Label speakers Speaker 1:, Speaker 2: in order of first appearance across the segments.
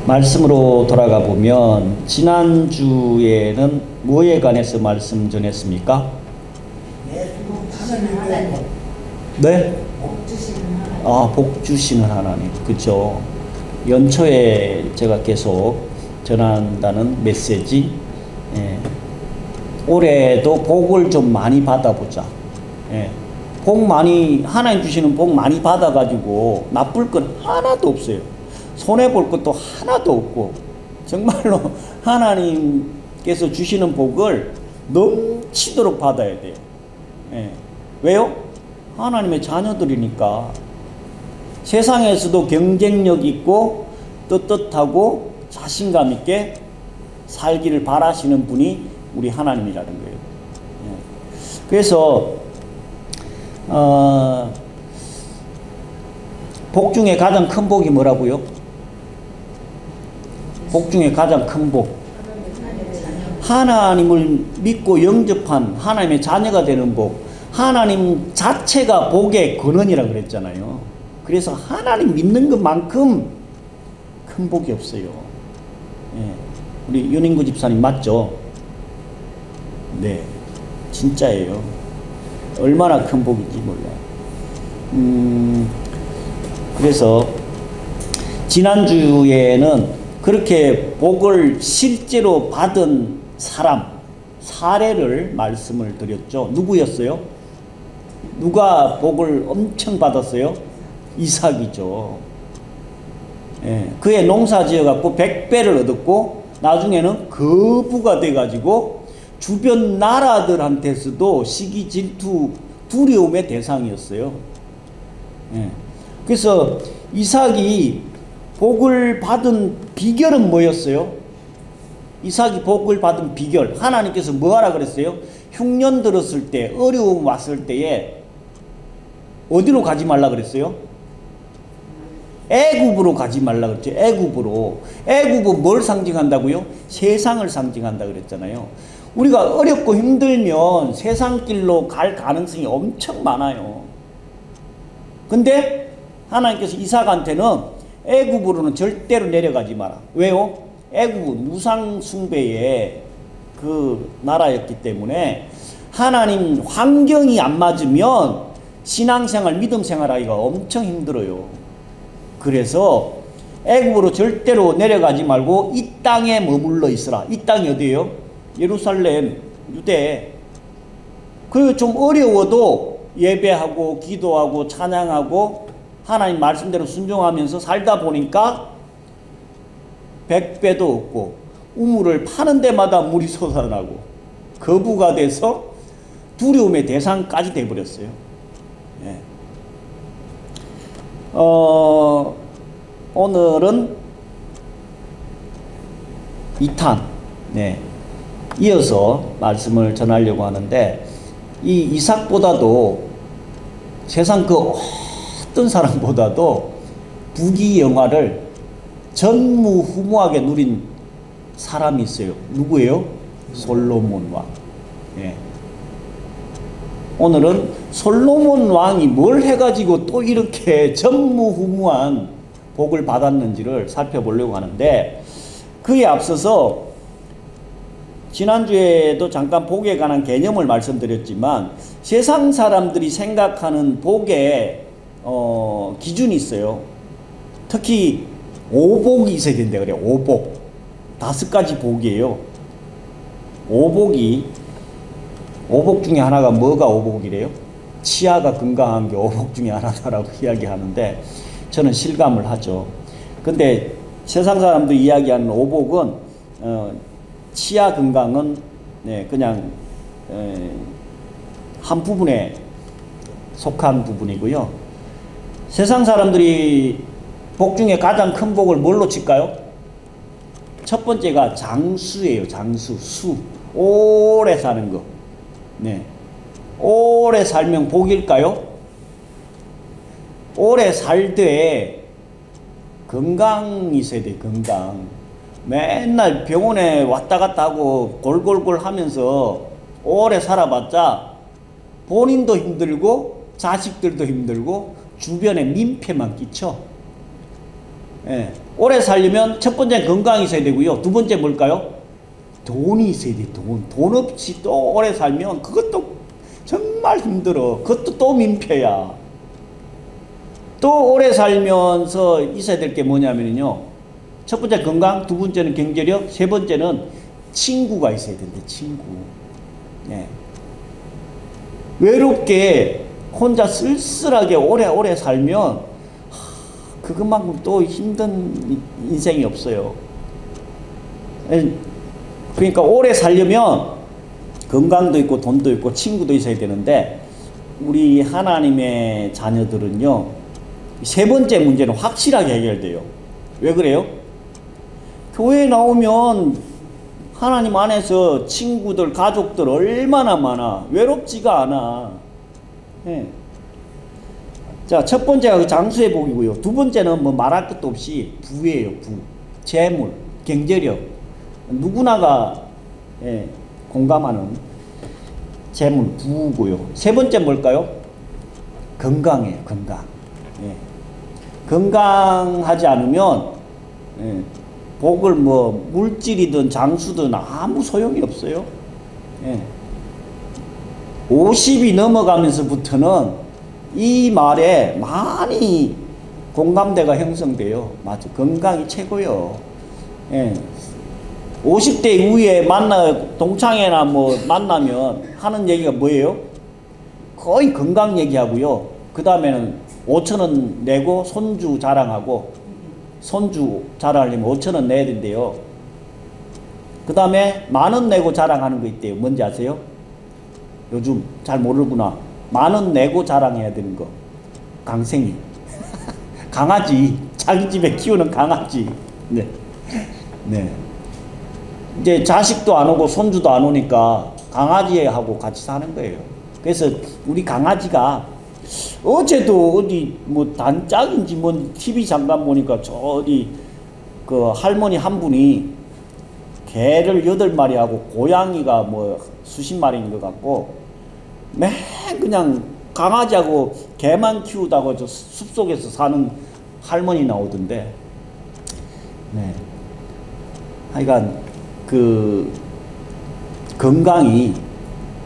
Speaker 1: 말씀으로 돌아가 보면 지난주에는 뭐에 관해서 말씀 전했습니까? 네? 복 주시는 하나님. 그죠? 연초에 제가 계속 전한다는 메시지. 올해도 복을 좀 많이 받아보자. 복 많이, 하나님 주시는 복 많이 받아가지고 나쁠 건 하나도 없어요. 손해볼 것도 하나도 없고, 정말로 하나님께서 주시는 복을 넘치도록 받아야 돼요. 왜요? 하나님의 자녀들이니까. 세상에서도 경쟁력 있고 떳떳하고 자신감 있게 살기를 바라시는 분이 우리 하나님이라는 거예요. 그래서 복 중에 가장 큰 복이 뭐라고요? 복 중에 가장 큰 복. 하나님을 믿고 영접한 하나님의 자녀가 되는 복. 하나님 자체가 복의 근원이라고 그랬잖아요. 그래서 하나님 믿는 것만큼 큰 복이 없어요. 우리 윤인구 집사님 맞죠? 네, 진짜예요. 얼마나 큰 복인지 몰라요. 그래서 지난주에는 그렇게 복을 실제로 받은 사람 사례를 말씀을 드렸죠. 누구였어요? 누가 복을 엄청 받았어요? 이삭이죠. 그의 농사 지어갖고 100배를 얻었고 나중에는 거부가 돼가지고 주변 나라들한테서도 시기 질투 두려움의 대상이었어요. 그래서 이삭이 복을 받은 비결은 뭐였어요? 이삭이 복을 받은 비결, 하나님께서 뭐 하라 그랬어요? 흉년 들었을 때, 어려움 왔을 때에 어디로 가지 말라 그랬어요? 애굽으로 가지 말라 그랬죠. 애굽으로. 애굽은 뭘 상징한다고요? 세상을 상징한다 그랬잖아요. 우리가 어렵고 힘들면 세상 길로 갈 가능성이 엄청 많아요. 근데 하나님께서 이삭한테는 애굽으로는 절대로 내려가지 마라. 왜요? 애굽은 우상 숭배의 그 나라였기 때문에 하나님 환경이 안 맞으면 신앙생활, 믿음생활하기가 엄청 힘들어요. 그래서 애굽으로 절대로 내려가지 말고 이 땅에 머물러 있으라. 이 땅이 어디예요? 예루살렘, 유대. 그 좀 어려워도 예배하고 기도하고 찬양하고 하나님 말씀대로 순종하면서 살다 보니까 100배도 없고 우물을 파는 데마다 물이 솟아나고 거부가 돼서 두려움의 대상까지 돼버렸어요. 오늘은 2탄 이어서 말씀을 전하려고 하는데, 이 이삭보다도 세상 그 어떤 사람보다도 부귀영화를 전무후무하게 누린 사람이 있어요. 누구예요? 솔로몬 왕. 오늘은 솔로몬 왕이 뭘 해가지고 또 이렇게 전무후무한 복을 받았는지를 살펴보려고 하는데, 그에 앞서서 지난주에도 잠깐 복에 관한 개념을 말씀드렸지만, 세상 사람들이 생각하는 복의 기준이 있어요. 특히 오복이 있어야 된다 그래요. 오복. 5가지 복이에요. 오복 중에 하나가 뭐가 오복이래요? 치아가 건강한 게 오복 중에 하나다라고 이야기하는데, 저는 실감을 하죠. 근데 세상 사람들이 이야기하는 오복은 치아 건강은 그냥 한 부분에 속한 부분이고요. 세상 사람들이 복 중에 가장 큰 복을 뭘로 칠까요? 첫 번째가 장수예요. 장수, 수. 오래 사는 거. 오래 살면 복일까요? 오래 살되 건강이 있어야 돼. 건강. 맨날 병원에 왔다 갔다 하고 골골골 하면서 오래 살아봤자 본인도 힘들고 자식들도 힘들고 주변에 민폐만 끼쳐. 오래 살려면 첫 번째 건강이 있어야 되고요. 두 번째 뭘까요? 돈이 있어야 돼. 돈 없이 또 오래 살면 그것도 정말 힘들어. 그것도 또 민폐야. 또 오래 살면서 있어야 될 게 뭐냐면요. 첫 번째 건강, 두 번째는 경제력, 세 번째는 친구가 있어야 된대. 친구. 네. 외롭게 혼자 쓸쓸하게 오래 살면 그것만큼 또 힘든 인생이 없어요. 그러니까 오래 살려면 건강도 있고 돈도 있고 친구도 있어야 되는데 우리 하나님의 자녀들은요, 세 번째 문제는 확실하게 해결돼요. 왜 그래요? 교회에 나오면 하나님 안에서 친구들, 가족들 얼마나 많아. 외롭지가 않아. 네. 자, 첫 번째가 그 장수의 복이고요. 두 번째는 뭐 말할 것도 없이 부예요. 부. 재물, 경제력. 누구나가 공감하는 재물, 부고요. 세 번째 뭘까요? 건강이에요. 건강. 건강하지 않으면 복을 뭐 물질이든 장수든 아무 소용이 없어요. 50이 넘어가면서부터는 이 말에 많이 공감대가 형성돼요. 맞아. 건강이 최고요. 50대 이후에 동창회나 뭐 만나면 하는 얘기가 뭐예요? 거의 건강 얘기하고요. 그 다음에는 5,000원 내고 손주 자랑하고, 손주 자랑하려면 5,000원 내야 된대요. 그 다음에 10,000원 내고 자랑하는 거 있대요. 뭔지 아세요? 요즘 잘 모르구나. 10,000원 내고 자랑해야 되는 거. 강생이. 강아지. 자기 집에 키우는 강아지. 네. 네. 이제 자식도 안 오고 손주도 안 오니까 강아지하고 같이 사는 거예요. 그래서 우리 강아지가 어제도 어디 뭐 단짝인지 뭔 TV 잠깐 보니까 저 어디 그 할머니 한 분이 개를 8마리하고 고양이가 뭐 수십 마리인 것 같고 맨 그냥 강아지하고 개만 키우다가 저 숲속에서 사는 할머니 나오던데. 네. 하여간 그 건강이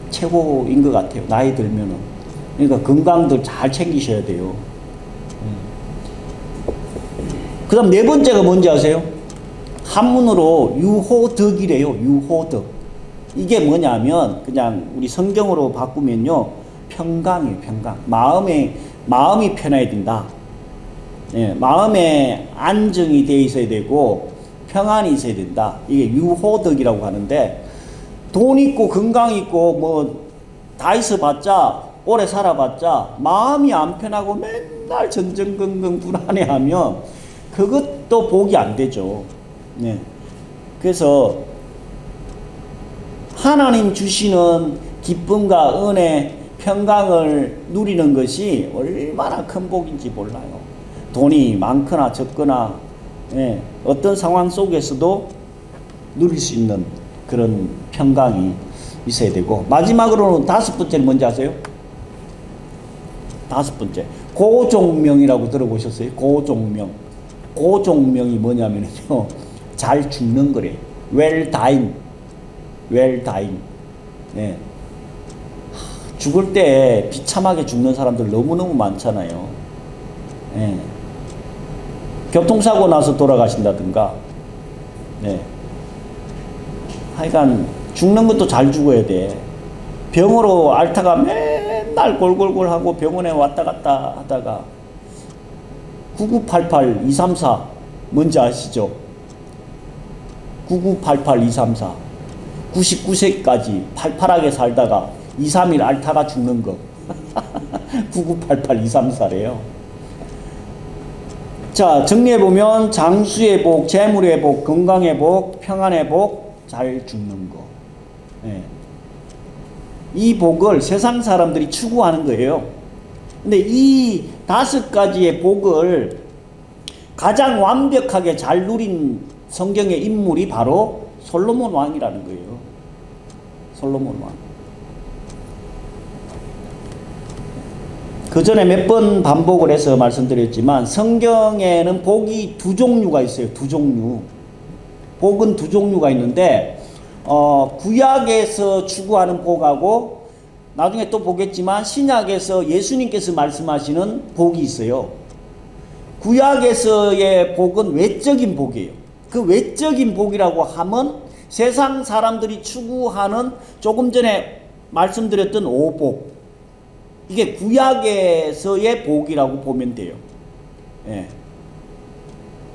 Speaker 1: 최고인 것 같아요. 나이 들면은. 그러니까 건강도 잘 챙기셔야 돼요. 그 다음 네 번째가 뭔지 아세요? 한문으로 유호덕이래요. 유호덕. 이게 뭐냐면 그냥 우리 성경으로 바꾸면요, 평강이에요. 평강. 마음이 편해야 된다. 마음에 안정이 돼 있어야 되고 평안이 있어야 된다. 이게 유호덕이라고 하는데, 돈 있고 건강 있고 뭐 다 있어봤자, 오래 살아봤자 마음이 안 편하고 맨날 전전긍긍 불안해하면 그것도 복이 안 되죠. 네. 그래서 하나님 주시는 기쁨과 은혜, 평강을 누리는 것이 얼마나 큰 복인지 몰라요. 돈이 많거나 적거나 어떤 상황 속에서도 누릴 수 있는 그런 평강이 있어야 되고, 마지막으로는 다섯 번째는 뭔지 아세요? 다섯 번째, 고종명이라고 들어보셨어요? 고종명. 고종명이 뭐냐면요, 잘 죽는 거래. well dying. well dying. 네. 죽을 때 비참하게 죽는 사람들 너무너무 많잖아요. 네. 교통사고 나서 돌아가신다든가. 네. 하여간 죽는 것도 잘 죽어야 돼. 병으로 앓다가 맨날 골골골 하고 병원에 왔다 갔다 하다가 9988-234 뭔지 아시죠? 9988-234 99세까지 팔팔하게 살다가 2, 3일 앓다가 죽는 거. 9988-234래요. 자, 정리해보면 장수의 복, 재물의 복, 건강의 복, 평안의 복, 잘 죽는 거. 네. 이 복을 세상 사람들이 추구하는 거예요. 근데 이 5가지의 복을 가장 완벽하게 잘 누린 성경의 인물이 바로 솔로몬 왕이라는 거예요. 솔로몬 왕. 그 전에 몇 번 반복을 해서 말씀드렸지만 성경에는 복이 두 종류가 있어요. 두 종류. 복은 두 종류가 있는데 구약에서 추구하는 복하고 나중에 또 보겠지만 신약에서 예수님께서 말씀하시는 복이 있어요. 구약에서의 복은 외적인 복이에요. 그 외적인 복이라고 하면 세상 사람들이 추구하는 조금 전에 말씀드렸던 오복, 이게 구약에서의 복이라고 보면 돼요. 예.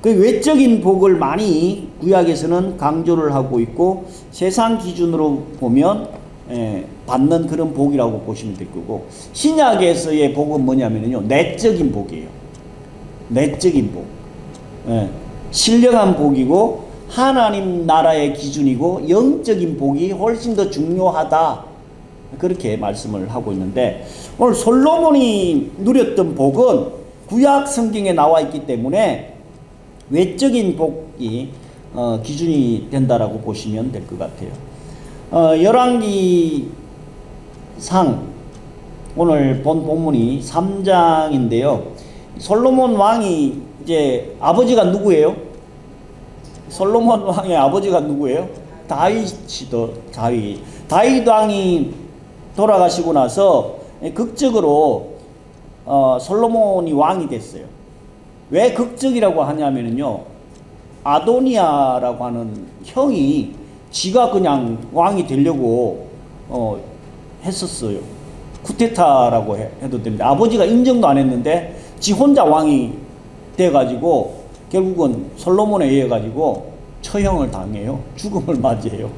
Speaker 1: 그 외적인 복을 많이 구약에서는 강조를 하고 있고 세상 기준으로 보면 받는 그런 복이라고 보시면 될 거고, 신약에서의 복은 뭐냐면요, 내적인 복이에요. 내적인 복. 신령한 복이고 하나님 나라의 기준이고 영적인 복이 훨씬 더 중요하다, 그렇게 말씀을 하고 있는데, 오늘 솔로몬이 누렸던 복은 구약 성경에 나와 있기 때문에 외적인 복이 기준이 된다라고 보시면 될 것 같아요. 열왕기상 오늘 본 본문이 3장인데요. 솔로몬 왕이 이제 아버지가 누구예요? 솔로몬 왕의 아버지가 누구예요? 다윗이죠. 다윗 왕이 돌아가시고 나서 극적으로 솔로몬이 왕이 됐어요. 왜 극적이라고 하냐면요, 아도니아라고 하는 형이 지가 그냥 왕이 되려고 했었어요. 쿠데타라고 해도 됩니다. 아버지가 인정도 안 했는데 지 혼자 왕이 돼가지고 결국은 솔로몬에 의해 가지고 처형을 당해요. 죽음을 맞이해요.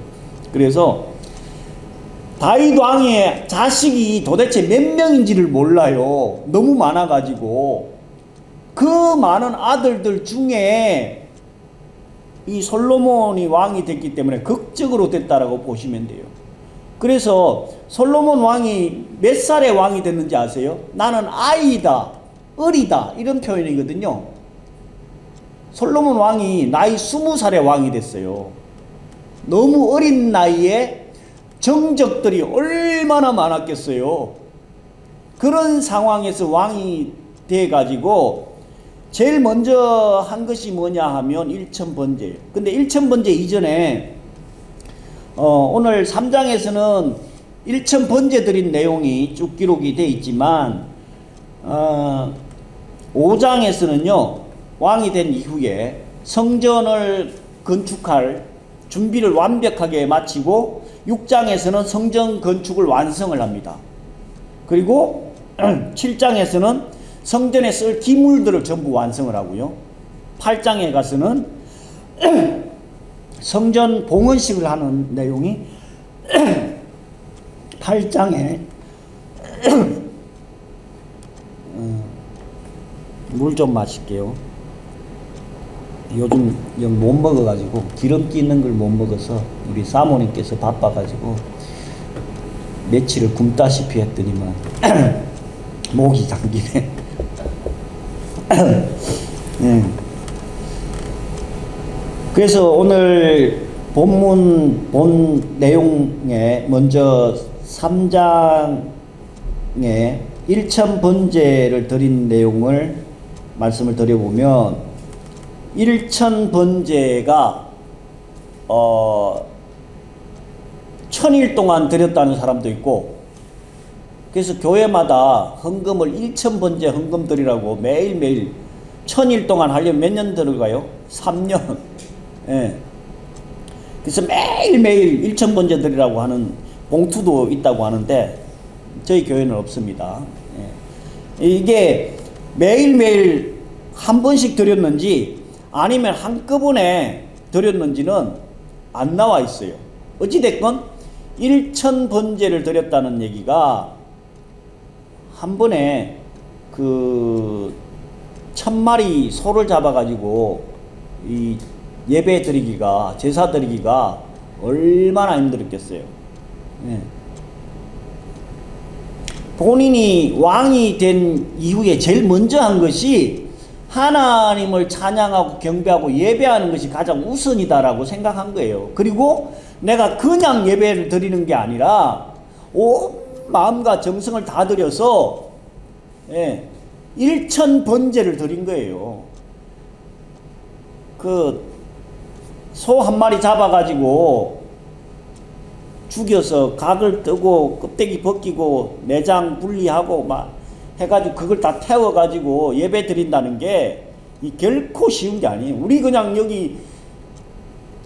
Speaker 1: 그래서 다윗 왕의 자식이 도대체 몇 명인지를 몰라요. 너무 많아가지고 그 많은 아들들 중에 이 솔로몬이 왕이 됐기 때문에 극적으로 됐다라고 보시면 돼요. 그래서 솔로몬 왕이 몇 살에 왕이 됐는지 아세요? 나는 아이다, 어리다, 이런 표현이거든요. 솔로몬 왕이 나이 20살에 왕이 됐어요. 너무 어린 나이에 정적들이 얼마나 많았겠어요. 그런 상황에서 왕이 돼가지고 제일 먼저 한 것이 뭐냐 하면 일천번제예요. 근데 일천번제 이전에 오늘 3장에서는 일천번제 드린 내용이 쭉 기록이 되어 있지만 5장에서는요 왕이 된 이후에 성전을 건축할 준비를 완벽하게 마치고 6장에서는 성전 건축을 완성을 합니다. 그리고 7장에서는 성전에 쓸 기물들을 전부 완성을 하고요. 8장에 가서는 성전 봉헌식을 하는 내용이 8장에 물 좀 마실게요. 요즘 영 못 먹어가지고 기름기 있는 걸 못 먹어서 우리 사모님께서 바빠가지고 며칠을 굶다시피 했더니만 목이 잠기네. 네. 그래서 오늘 본 내용에 먼저 3장에 일천번제를 드린 내용을 말씀을 드려보면, 일천번제가 1000일 동안 드렸다는 사람도 있고, 그래서 교회마다 헌금을 1000번제 헌금 드리라고 매일매일 1000일 동안 하려면 몇 년 들어가요? 3년. 예. 그래서 매일매일 1000번제 드리라고 하는 봉투도 있다고 하는데 저희 교회는 없습니다. 예. 이게 매일매일 한 번씩 드렸는지 아니면 한꺼번에 드렸는지는 안 나와 있어요. 어찌됐건 1000번제를 드렸다는 얘기가 한 번에 그 1000마리 소를 잡아가지고 이 예배 드리기가, 제사 드리기가 얼마나 힘들었겠어요. 예. 본인이 왕이 된 이후에 제일 먼저 한 것이 하나님을 찬양하고 경배하고 예배하는 것이 가장 우선이다라고 생각한 거예요. 그리고 내가 그냥 예배를 드리는 게 아니라 온 마음과 정성을 다 들여서 예, 일천 번제를 드린 거예요. 그 소 한 마리 잡아가지고 죽여서 각을 뜨고 껍데기 벗기고 내장 분리하고 막 해가지고 그걸 다 태워가지고 예배 드린다는 게 이 결코 쉬운 게 아니에요. 우리 그냥 여기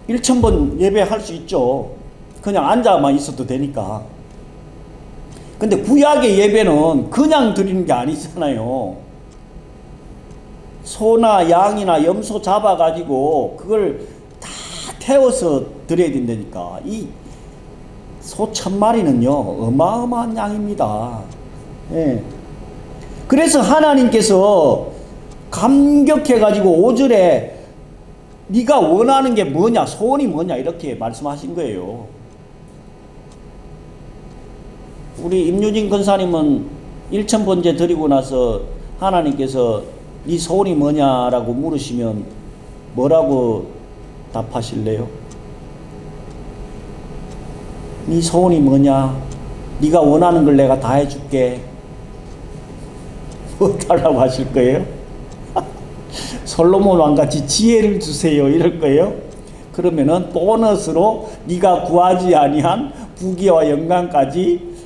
Speaker 1: 1000번 예배할 수 있죠. 그냥 앉아만 있어도 되니까. 근데 구약의 예배는 그냥 드리는 게 아니잖아요. 소나 양이나 염소 잡아가지고 그걸 다 태워서 드려야 된다니까. 이 소 1000마리는요 어마어마한 양입니다. 예. 그래서 하나님께서 감격해가지고 5절에 네가 원하는 게 뭐냐, 소원이 뭐냐 이렇게 말씀하신 거예요. 우리 임유진 권사님은 1000번제 드리고 나서 하나님께서 네 소원이 뭐냐라고 물으시면 뭐라고 답하실래요? 네 소원이 뭐냐? 네가 원하는 걸 내가 다 해줄게. 뭐 달라고 하실 거예요? 솔로몬 왕같이 지혜를 주세요 이럴 거예요? 그러면은 보너스로 네가 구하지 아니한 부귀와 영광까지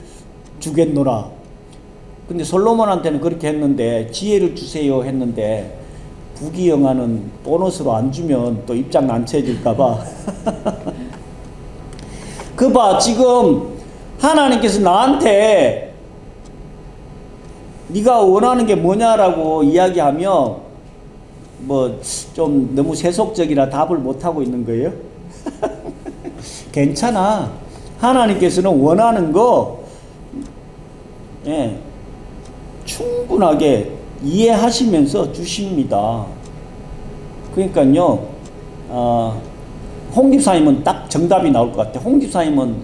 Speaker 1: 주겠노라. 근데 솔로몬한테는 그렇게 했는데 지혜를 주세요 했는데 부귀 영화는 보너스로 안 주면 또 입장 난처해질까봐. 그 봐, 지금 하나님께서 나한테 네가 원하는 게 뭐냐라고 이야기하며 뭐 좀 너무 세속적이라 답을 못하고 있는 거예요. 괜찮아. 하나님께서는 원하는 거 예, 충분하게 이해하시면서 주십니다. 그러니까요, 홍 집사님은 딱 정답이 나올 것 같아요. 홍 집사님은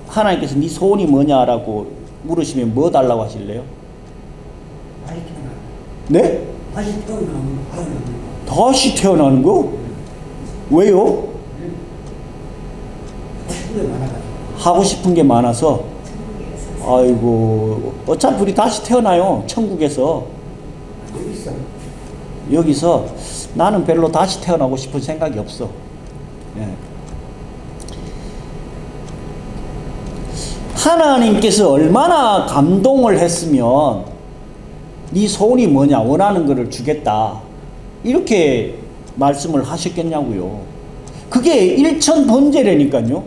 Speaker 1: 하나님께서 네 소원이 뭐냐라고 물으시면 뭐 달라고 하실래요? 네? 다시 태어나는 거? 왜요? 하고 싶은 게 많아서. 아이고, 어차피 우리 다시 태어나요. 천국에서. 여기서 나는 별로 다시 태어나고 싶은 생각이 없어. 예. 하나님께서 얼마나 감동을 했으면 네 소원이 뭐냐, 원하는 것을 주겠다 이렇게 말씀을 하셨겠냐고요. 그게 1000번제라니까요.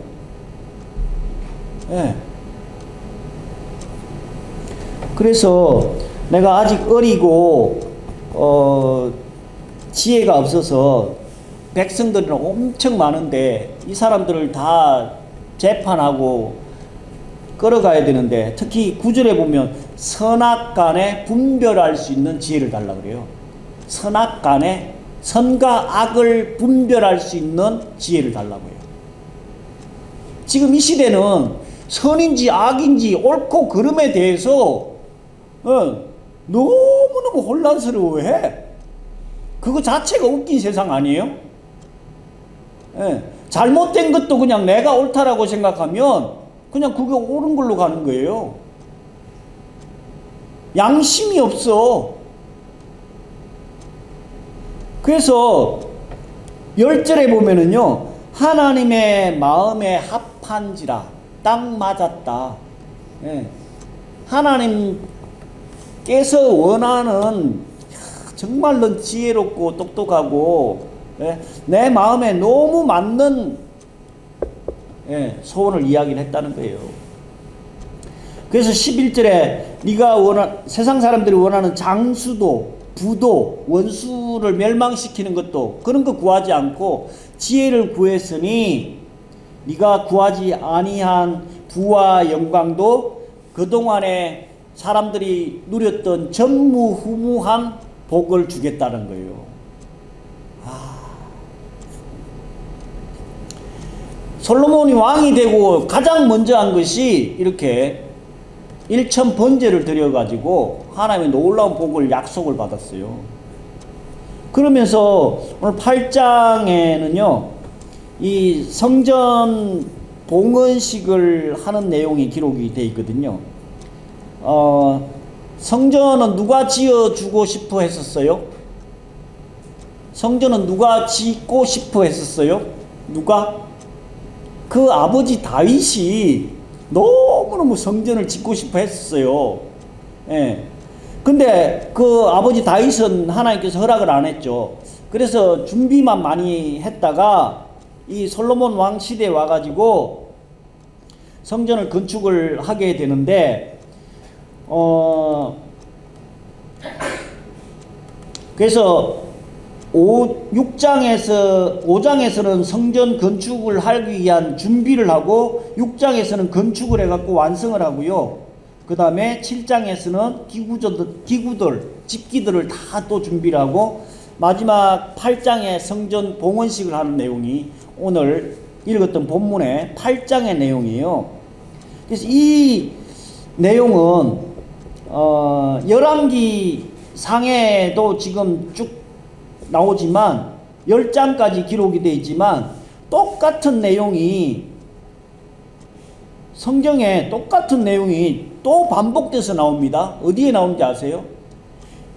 Speaker 1: 예. 그래서 내가 아직 어리고 지혜가 없어서 백성들은 엄청 많은데 이 사람들을 다 재판하고 끌어가야 되는데, 특히 9절에 보면 선악간에 분별할 수 있는 지혜를 달라 그래요. 선악간에, 선과 악을 분별할 수 있는 지혜를 달라고 해요. 지금 이 시대는 선인지 악인지 옳고 그름에 대해서 너무너무 혼란스러워해. 그거 자체가 웃긴 세상 아니에요? 예. 잘못된 것도 그냥 내가 옳다라고 생각하면 그냥 그게 옳은 걸로 가는 거예요. 양심이 없어. 그래서 10절에 보면은요, 하나님의 마음에 합한지라, 딱 맞았다. 예. 하나님께서 원하는 정말로 지혜롭고 똑똑하고, 예, 내 마음에 너무 맞는 예, 소원을 이야기를 했다는 거예요. 그래서 11절에 네가 세상 사람들이 원하는 장수도, 부도, 원수를 멸망시키는 것도 그런 거 구하지 않고 지혜를 구했으니 네가 구하지 아니한 부와 영광도 그동안에 사람들이 누렸던 전무후무한 복을 주겠다는 거예요. 솔로몬이 왕이 되고 가장 먼저 한 것이 이렇게 1000번제를 드려가지고 하나님의 놀라운 복을 약속을 받았어요. 그러면서 오늘 8장에는요, 이 성전 봉헌식을 하는 내용이 기록이 되어 있거든요. 성전은 누가 지어주고 싶어 했었어요? 성전은 누가 짓고 싶어 했었어요? 누가? 그 아버지 다윗이 너무너무 성전을 짓고 싶어 했었어요. 예. 근데 그 아버지 다윗은 하나님께서 허락을 안 했죠. 그래서 준비만 많이 했다가 이 솔로몬 왕 시대에 와가지고 성전을 건축을 하게 되는데, 그래서 5장에서는 성전 건축을 하기 위한 준비를 하고 6장에서는 건축을 해갖고 완성을 하고요. 그 다음에 7장에서는 기구들, 집기들을 다 또 준비를 하고 마지막 8장에 성전 봉헌식을 하는 내용이 오늘 읽었던 본문의 8장의 내용이에요. 그래서 이 내용은 열왕기 상에도 지금 쭉 나오지만 10장까지 기록이 되어 있지만 똑같은 내용이 성경에 똑같은 내용이 또 반복돼서 나옵니다. 어디에 나오는지 아세요?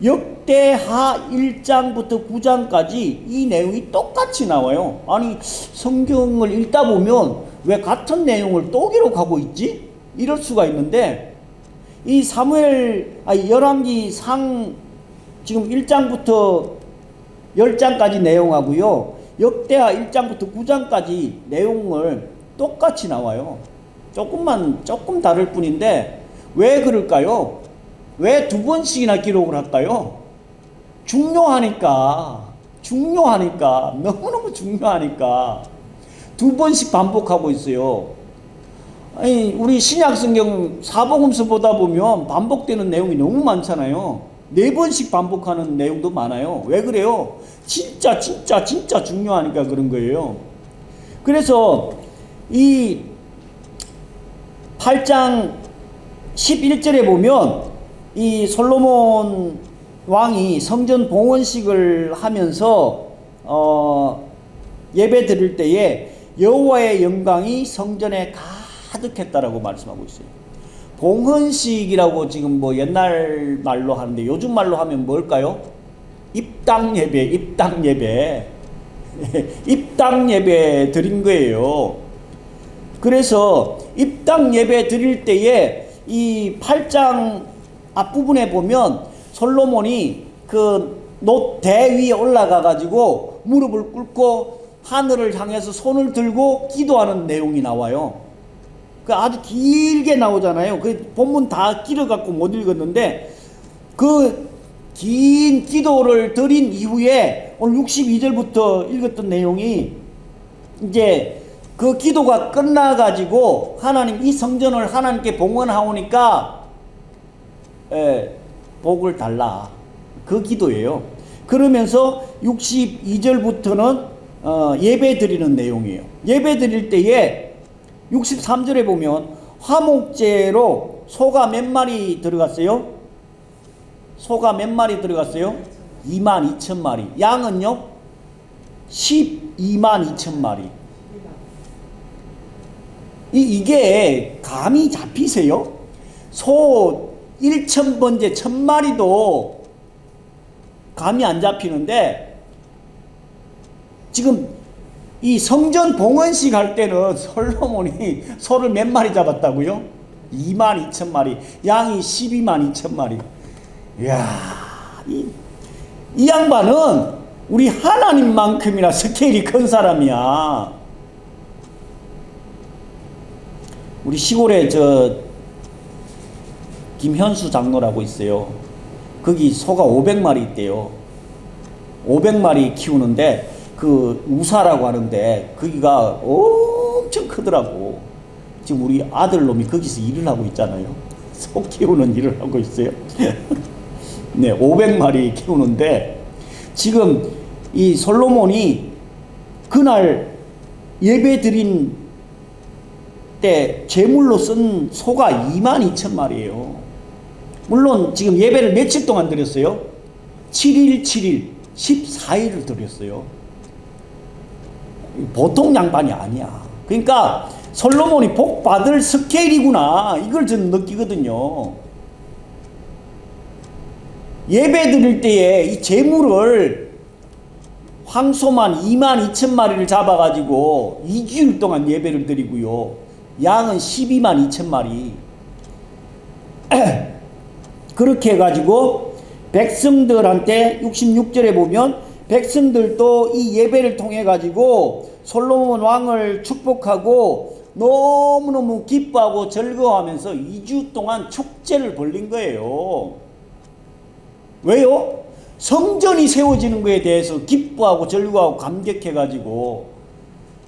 Speaker 1: 역대하 1장부터 9장까지 이 내용이 똑같이 나와요. 아니 성경을 읽다 보면 왜 같은 내용을 또 기록하고 있지? 이럴 수가 있는데 이 열왕기 상 지금 1장부터 10장까지 내용하고요. 역대하 1장부터 9장까지 내용을 똑같이 나와요. 조금 다를 뿐인데 왜 그럴까요? 왜 두 번씩이나 기록을 할까요? 중요하니까. 너무너무 중요하니까 두 번씩 반복하고 있어요. 아니, 우리 신약성경 사복음서 보다 보면 반복되는 내용이 너무 많잖아요. 4번씩 반복하는 내용도 많아요. 왜 그래요? 진짜 중요하니까 그런 거예요. 그래서 이 8장 11절에 보면 이 솔로몬 왕이 성전 봉헌식을 하면서 예배 드릴 때에 여호와의 영광이 성전에 가득했다라고 말씀하고 있어요. 봉헌식이라고 지금 뭐 옛날 말로 하는데 요즘 말로 하면 뭘까요? 입당 예배 드린 거예요. 그래서 입당 예배 드릴 때에 이 8장 앞부분에 보면 솔로몬이 그 대 위에 올라가 가지고 무릎을 꿇고 하늘을 향해서 손을 들고 기도하는 내용이 나와요. 그 아주 길게 나오잖아요. 그 본문 다 길어갖고 못 읽었는데 그 긴 기도를 드린 이후에 오늘 62절부터 읽었던 내용이 이제 그 기도가 끝나가지고 하나님 이 성전을 하나님께 봉헌하오니까 복을 달라. 그 기도예요. 그러면서 62절부터는 예배 드리는 내용이에요. 예배 드릴 때에 63절에 보면 화목제로 소가 몇 마리 들어갔어요? 22,000마리. 양은요? 122,000마리. 이게 감이 잡히세요? 소 1,000번째 1,000마리도 감이 안 잡히는데 지금 이 성전 봉헌식 할 때는 솔로몬이 소를 몇 마리 잡았다고요? 22,000마리. 양이 122,000마리. 이야, 이 양반은 우리 하나님만큼이나 스케일이 큰 사람이야. 우리 시골에 김현수 장로라고 있어요. 거기 소가 500마리 있대요. 500마리 키우는데 그 우사라고 하는데 거기가 엄청 크더라고. 지금 우리 아들놈이 거기서 일을 하고 있잖아요. 소 키우는 일을 하고 있어요. 네, 500마리 키우는데 지금 이 솔로몬이 그날 예배 드린 때 제물로 쓴 소가 22,000마리예요. 물론 지금 예배를 며칠 동안 드렸어요? 7일, 14일을 드렸어요. 보통 양반이 아니야. 그러니까 솔로몬이 복 받을 스케일이구나. 이걸 저는 느끼거든요. 예배 드릴 때에 이 재물을 황소만 22,000마리를 잡아가지고 2주일 동안 예배를 드리고요. 양은 122,000마리. 그렇게 해가지고 백성들한테 66절에 보면 백성들도 이 예배를 통해 가지고 솔로몬 왕을 축복하고 너무너무 기뻐하고 즐거워하면서 2주 동안 축제를 벌린 거예요. 왜요? 성전이 세워지는 것에 대해서 기뻐하고 즐거워하고 감격해 가지고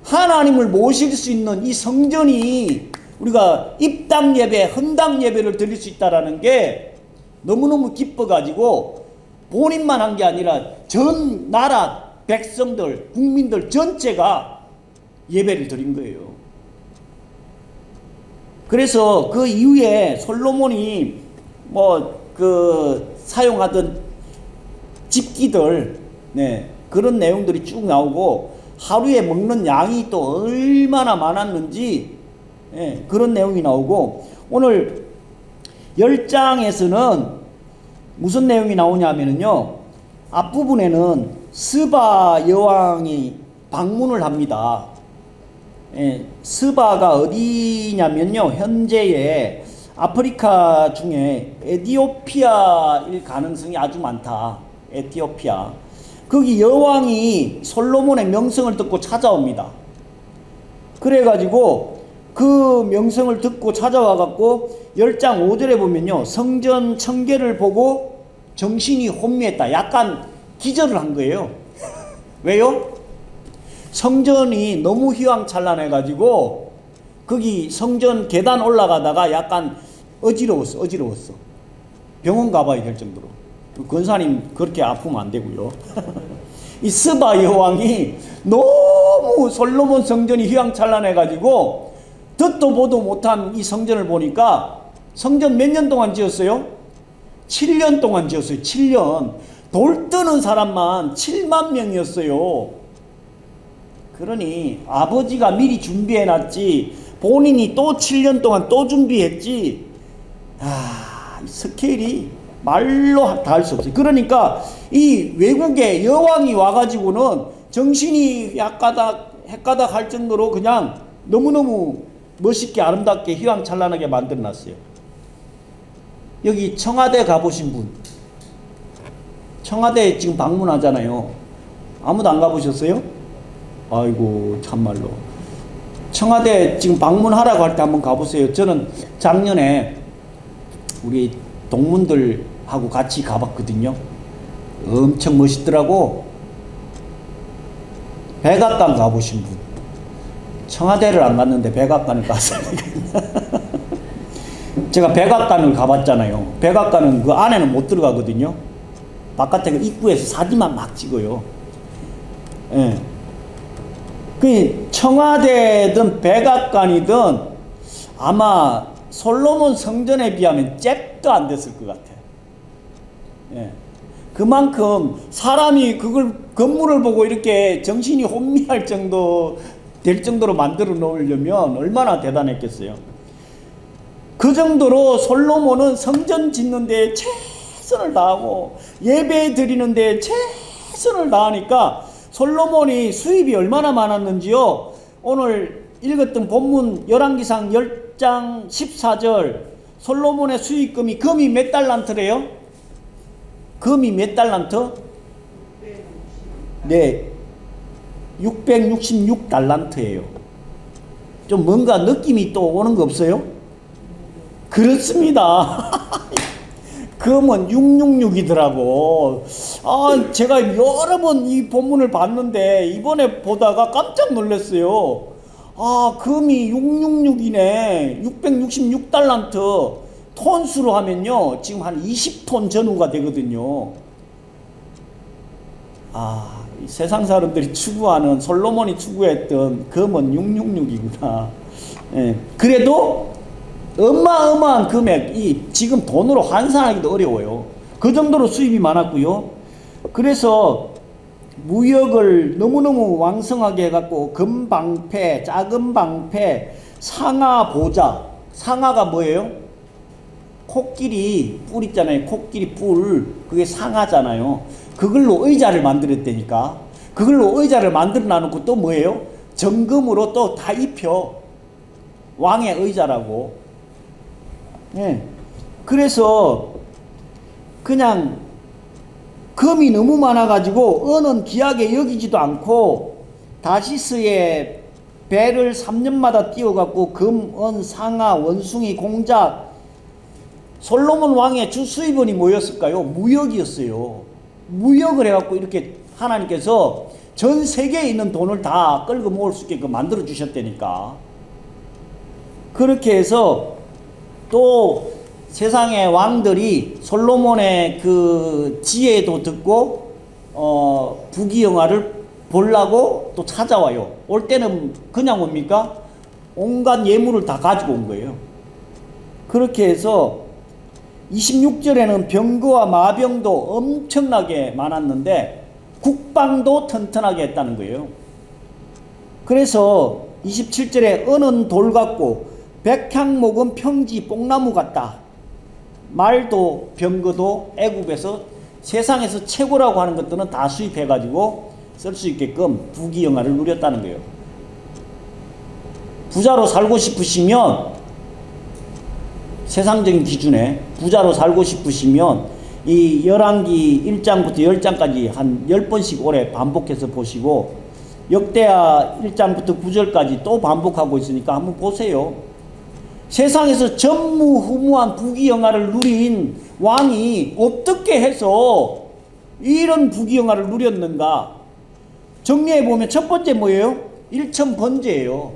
Speaker 1: 하나님을 모실 수 있는 이 성전이 우리가 입당 예배, 헌당 예배를 드릴 수 있다라는 게 너무너무 기뻐 가지고 본인만 한 게 아니라 전 나라 백성들, 국민들 전체가 예배를 드린 거예요. 그래서 그 이후에 솔로몬이 사용하던 집기들, 그런 내용들이 쭉 나오고 하루에 먹는 양이 또 얼마나 많았는지, 그런 내용이 나오고, 오늘 10장에서는 무슨 내용이 나오냐면요, 앞부분에는 스바 여왕이 방문을 합니다. 스바가 어디냐면요, 현재의 아프리카 중에 에티오피아일 가능성이 아주 많다. 에티오피아. 거기 여왕이 솔로몬의 명성을 듣고 찾아옵니다. 그래가지고 그 명성을 듣고 찾아와갖고 10장 5절에 보면요, 성전 청계를 보고 정신이 혼미했다. 약간 기절을 한 거예요. 왜요? 성전이 너무 휘황찬란해가지고 거기 성전 계단 올라가다가 약간 어지러웠어. 병원 가봐야 될 정도로. 권사님 그렇게 아프면 안 되고요. 이 스바 여왕이 너무 솔로몬 성전이 휘황찬란해가지고 듣도 보도 못한 이 성전을 보니까, 성전 몇 년 동안 지었어요? 7년 동안 지었어요. 7년. 돌 뜨는 사람만 7만 명이었어요. 그러니 아버지가 미리 준비해놨지 본인이 또 7년 동안 또 준비했지, 스케일이 말로 다 할 수 없어요. 그러니까 이 외국의 여왕이 와가지고는 정신이 헷가닥 할 정도로 그냥 너무너무 멋있게 아름답게 휘황찬란하게 만들어놨어요. 여기 청와대 가보신 분, 청와대 지금 방문하잖아요. 아무도 안 가보셨어요? 아이고 참말로. 청와대 지금 방문하라고 할 때 한번 가보세요. 저는 작년에 우리 동문들하고 같이 가봤거든요. 엄청 멋있더라고. 백악관 가보신 분, 청와대를 안 갔는데 백악관을 갔어요. 제가 백악관을 가봤잖아요. 백악관은 그 안에는 못 들어가거든요. 바깥에 입구에서 사진만 막 찍어요. 그 청와대든 백악관이든 아마 솔로몬 성전에 비하면 잽도 안 됐을 것 같아. 그만큼 사람이 그걸 건물을 보고 이렇게 정신이 혼미할 정도 될 정도로 만들어 놓으려면 얼마나 대단했겠어요. 그 정도로 솔로몬은 성전 짓는 데 최선을 다하고 예배 드리는 데 최선을 다하니까 솔로몬이 수입이 얼마나 많았는지요. 오늘 읽었던 본문 열왕기상 10장 14절, 솔로몬의 수익금이 금이 몇 달란트래요? 금이 몇 달란트? 네, 666달란트예요. 좀 뭔가 느낌이 또 오는 거 없어요? 그렇습니다. 금은 666이더라고. 제가 여러 번 이 본문을 봤는데 이번에 보다가 깜짝 놀랐어요. 금이 666이네. 666달란트. 톤수로 하면요, 지금 한 20톤 전후가 되거든요. 세상 사람들이 추구하는, 솔로몬이 추구했던 금은 666이구나. 그래도 어마어마한 금액이 지금 돈으로 환산하기도 어려워요. 그 정도로 수입이 많았고요. 그래서 무역을 너무너무 왕성하게 해갖고 금방패, 작은 방패, 상하 보자. 상하가 뭐예요? 코끼리 뿔 있잖아요. 코끼리 뿔. 그게 상하잖아요. 그걸로 의자를 만들었다니까. 그걸로 의자를 만들어 놔놓고 또 뭐예요? 정금으로 또 다 입혀. 왕의 의자라고. 예. 그래서 그냥 금이 너무 많아가지고 은은 귀하게 여기지도 않고 다시스의 배를 3년마다 띄워갖고 금, 은, 상아, 원숭이, 공작 솔로몬 왕의 주 수입원이 뭐였을까요? 무역이었어요. 무역을 해갖고 이렇게 하나님께서 전 세계에 있는 돈을 다 끌고 모을 수 있게끔 만들어 주셨다니까. 그렇게 해서 또 세상의 왕들이 솔로몬의 그 지혜도 듣고 부귀영화를 보려고 또 찾아와요. 올 때는 그냥 옵니까? 온갖 예물을 다 가지고 온 거예요. 그렇게 해서 26절에는 병거와 마병도 엄청나게 많았는데 국방도 튼튼하게 했다는 거예요. 그래서 27절에 은은 돌 같고 백향목은 평지 뽕나무 같다. 말도 병거도 애국에서 세상에서 최고라고 하는 것들은 다 수입해가지고 쓸 수 있게끔 부귀영화를 누렸다는 거예요. 부자로 살고 싶으시면 세상적인 기준에 부자로 살고 싶으시면 이 열왕기 1장부터 10장까지 한 10번씩 올해 반복해서 보시고 역대하 1장부터 9절까지 또 반복하고 있으니까 한번 보세요. 세상에서 전무후무한 부귀영화를 누린 왕이 어떻게 해서 이런 부귀영화를 누렸는가? 정리해보면 첫 번째 뭐예요? 일천번제예요.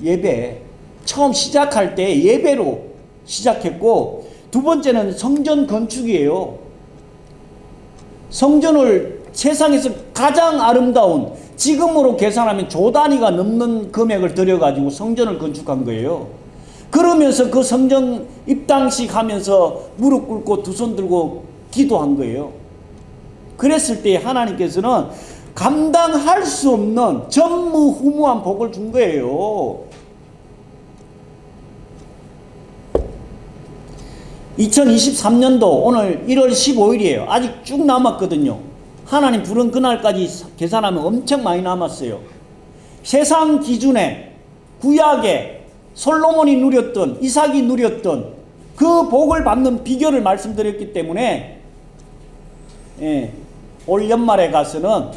Speaker 1: 예배. 처음 시작할 때 예배로 시작했고, 두 번째는 성전 건축이에요. 성전을 세상에서 가장 아름다운, 지금으로 계산하면 조 단위가 넘는 금액을 들여가지고 성전을 건축한 거예요. 그러면서 그 성전 입당식 하면서 무릎 꿇고 두 손 들고 기도한 거예요. 그랬을 때 하나님께서는 감당할 수 없는 전무후무한 복을 준 거예요. 2023년도 오늘 1월 15일이에요. 아직 쭉 남았거든요. 하나님 부른 그날까지 계산하면 엄청 많이 남았어요. 세상 기준에 구약에 솔로몬이 누렸던, 이삭이 누렸던 그 복을 받는 비결을 말씀드렸기 때문에 올 연말에 가서는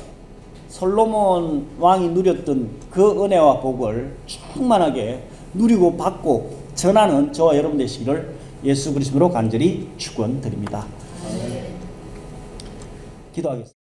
Speaker 1: 솔로몬 왕이 누렸던 그 은혜와 복을 충만하게 누리고 받고 전하는 저와 여러분 되시기를 예수 그리스도로 간절히 축원드립니다. 기도하겠습니다.